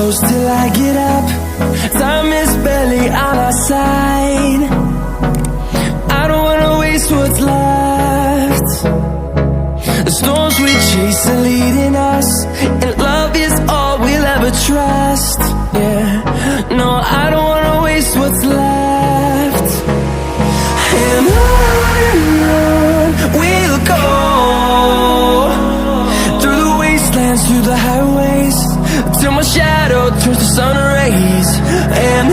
close till I get up. Time is barely on our side. I don't wanna waste what's left. The storms we chase are leading us, and love is all we'll ever trust. Yeah, no, I don't wanna waste what's left. And on we'll go, through the wastelands, through the highways, till my shadow turns to sun rays. And